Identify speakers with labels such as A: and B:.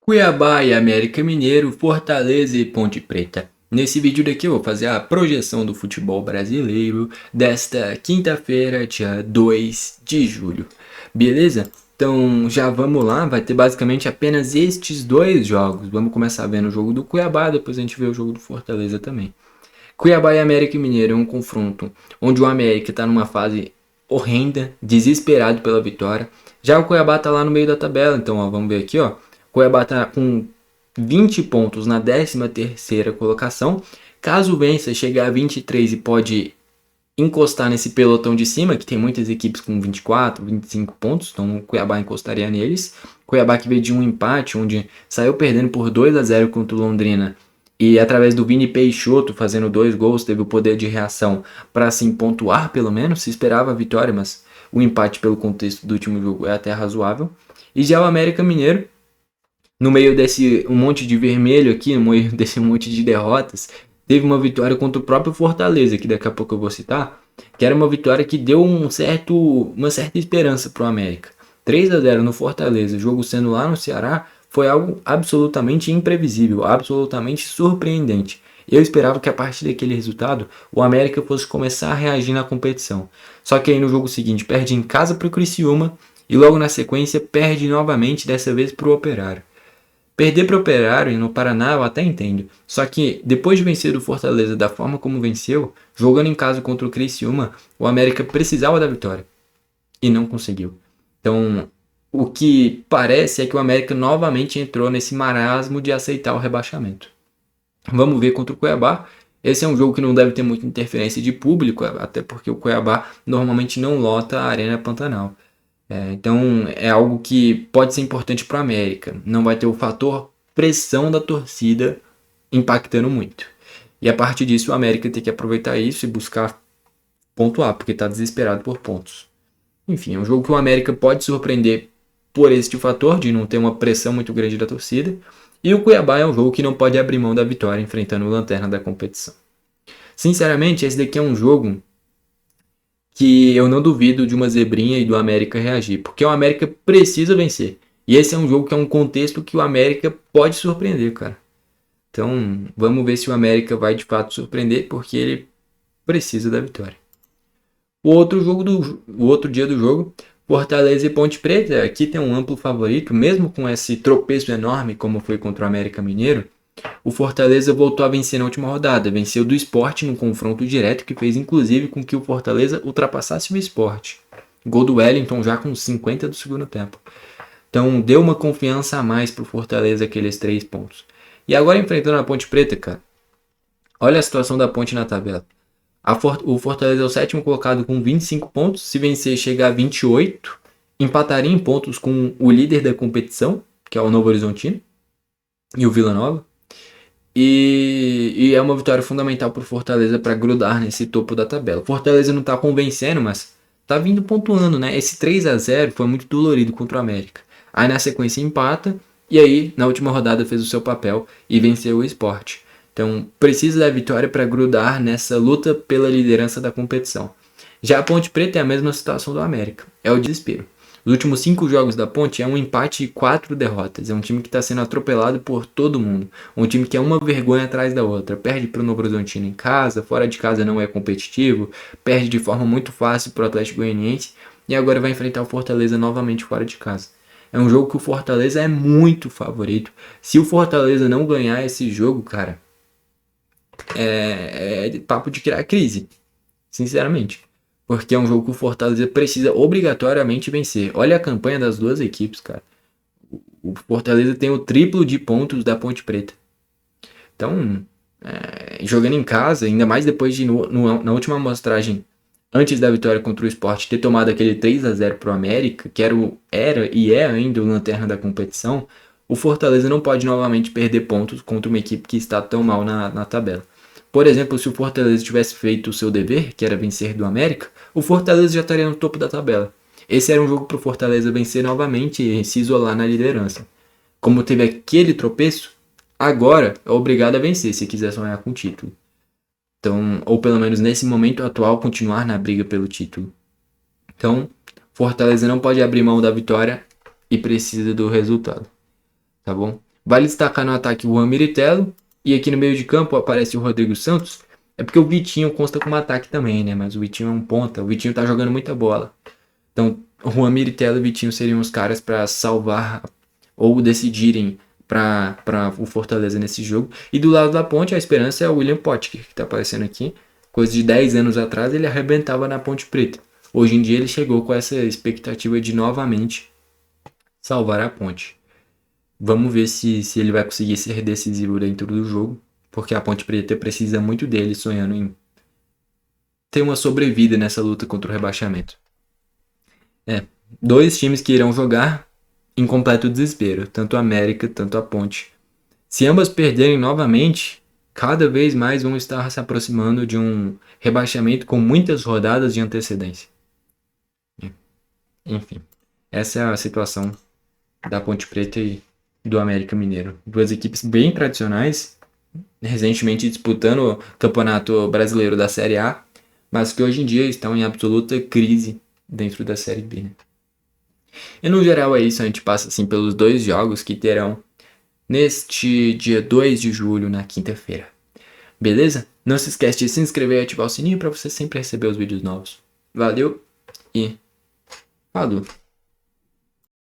A: Cuiabá e América Mineiro, Fortaleza e Ponte Preta. Nesse vídeo daqui eu vou fazer a projeção do futebol brasileiro desta quinta-feira, dia 2 de julho. Beleza? Então já vamos lá, vai ter basicamente apenas estes dois jogos. Vamos começar vendo o jogo do Cuiabá, depois a gente vê o jogo do Fortaleza também. Cuiabá e América Mineiro é um confronto onde o América está numa fase horrenda, desesperado pela vitória. Já o Cuiabá está lá no meio da tabela, então ó, vamos ver aqui, ó. Cuiabá está com 20 pontos na 13ª colocação. Caso vença, chegar a 23 e pode encostar nesse pelotão de cima, que tem muitas equipes com 24, 25 pontos, então o Cuiabá encostaria neles. Cuiabá que veio de um empate, onde saiu perdendo por 2-0 contra o Londrina, e através do Vini Peixoto fazendo 2 gols, teve o poder de reação para assim pontuar pelo menos. Se esperava a vitória, mas o empate pelo contexto do último jogo é até razoável. E já o América Mineiro, no meio desse um monte de vermelho aqui, no meio desse monte de derrotas, teve uma vitória contra o próprio Fortaleza, que daqui a pouco eu vou citar, que era uma vitória que deu uma certa esperança para o América. 3-0 no Fortaleza, jogo sendo lá no Ceará, foi algo absolutamente imprevisível, absolutamente surpreendente. Eu esperava que a partir daquele resultado o América fosse começar a reagir na competição. Só que aí no jogo seguinte perde em casa para o Criciúma e logo na sequência perde novamente, dessa vez para o Operário. Perder para o Operário no Paraná eu até entendo. Só que depois de vencer o Fortaleza da forma como venceu, jogando em casa contra o Criciúma, o América precisava da vitória e não conseguiu. Então, o que parece é que o América novamente entrou nesse marasmo de aceitar o rebaixamento. Vamos ver contra o Cuiabá. Esse é um jogo que não deve ter muita interferência de público, até porque o Cuiabá normalmente não lota a Arena Pantanal. Então é algo que pode ser importante para o América. Não vai ter o fator pressão da torcida impactando muito. E a partir disso o América tem que aproveitar isso e buscar pontuar, porque está desesperado por pontos. Enfim, é um jogo que o América pode surpreender por este fator de não ter uma pressão muito grande da torcida. E o Cuiabá é um jogo que não pode abrir mão da vitória enfrentando o lanterna da competição. Sinceramente, esse daqui é um jogo que eu não duvido de uma zebrinha e do América reagir, porque o América precisa vencer. E esse é um jogo que é um contexto que o América pode surpreender, cara. Então, vamos ver se o América vai de fato surpreender, porque ele precisa da vitória. O outro dia do jogo, Fortaleza e Ponte Preta, aqui tem um amplo favorito, mesmo com esse tropeço enorme como foi contra o América Mineiro. O Fortaleza voltou a vencer na última rodada, venceu do Sport num confronto direto que fez inclusive com que o Fortaleza ultrapassasse o Sport. Gol do Wellington já com 50 do segundo tempo. Então deu uma confiança a mais pro Fortaleza aqueles 3 pontos. E agora enfrentando a Ponte Preta, cara. Olha a situação da Ponte na tabela. O Fortaleza é o 7º colocado com 25 pontos. Se vencer, chega a 28. Empataria em pontos com o líder da competição, que é o Novo Horizontino, e o Vila Nova. E é uma vitória fundamental para o Fortaleza para grudar nesse topo da tabela. Fortaleza não está convencendo, mas está vindo pontuando, né? Esse 3-0 foi muito dolorido contra o América. Aí na sequência empata, e aí na última rodada fez o seu papel e venceu o Sport. Então precisa da vitória para grudar nessa luta pela liderança da competição. Já a Ponte Preta é a mesma situação do América, é o desespero. Os últimos 5 jogos da Ponte é um empate e 4 derrotas. É um time que está sendo atropelado por todo mundo. Um time que é uma vergonha atrás da outra. Perde para o Novo Horizontino em casa, fora de casa não é competitivo, perde de forma muito fácil para o Atlético Goianiense e agora vai enfrentar o Fortaleza novamente fora de casa. É um jogo que o Fortaleza é muito favorito. Se o Fortaleza não ganhar esse jogo, cara, é papo de criar crise, sinceramente. Porque é um jogo que o Fortaleza precisa obrigatoriamente vencer. Olha a campanha das duas equipes, cara. O Fortaleza tem o triplo de pontos da Ponte Preta. Então, jogando em casa, ainda mais depois de na última amostragem, antes da vitória contra o Sport, ter tomado aquele 3-0 pro América, que era e é ainda o lanterna da competição, o Fortaleza não pode novamente perder pontos contra uma equipe que está tão mal na tabela. Por exemplo, se o Fortaleza tivesse feito o seu dever, que era vencer do América, o Fortaleza já estaria no topo da tabela. Esse era um jogo para o Fortaleza vencer novamente e se isolar na liderança. Como teve aquele tropeço, agora é obrigado a vencer se quiser sonhar com o título. Então, ou pelo menos nesse momento atual, continuar na briga pelo título. Então, Fortaleza não pode abrir mão da vitória e precisa do resultado. Tá bom? Vale destacar no ataque o Juan Miritello, e aqui no meio de campo aparece o Rodrigo Santos. É porque o Vitinho consta como ataque também, né? Mas o Vitinho é um ponta, o Vitinho tá jogando muita bola. Então, o Juan Miritello e o Vitinho seriam os caras para salvar ou decidirem para o Fortaleza nesse jogo. E do lado da Ponte, a esperança é o William Potker, que tá aparecendo aqui. Coisa de 10 anos atrás, ele arrebentava na Ponte Preta. Hoje em dia, ele chegou com essa expectativa de novamente salvar a Ponte. Vamos ver se ele vai conseguir ser decisivo dentro do jogo, porque a Ponte Preta precisa muito dele, sonhando em ter uma sobrevida nessa luta contra o rebaixamento. Dois times que irão jogar em completo desespero, tanto a América, tanto a Ponte. Se ambas perderem novamente, cada vez mais vão estar se aproximando de um rebaixamento com muitas rodadas de antecedência. Enfim, essa é a situação da Ponte Preta e do América Mineiro. Duas equipes bem tradicionais, recentemente disputando o Campeonato Brasileiro da Série A, mas que hoje em dia estão em absoluta crise dentro da Série B. E no geral é isso, a gente passa assim pelos dois jogos que terão neste dia 2 de julho, na quinta-feira. Beleza? Não se esquece de se inscrever e ativar o sininho para você sempre receber os vídeos novos. Valeu e falou!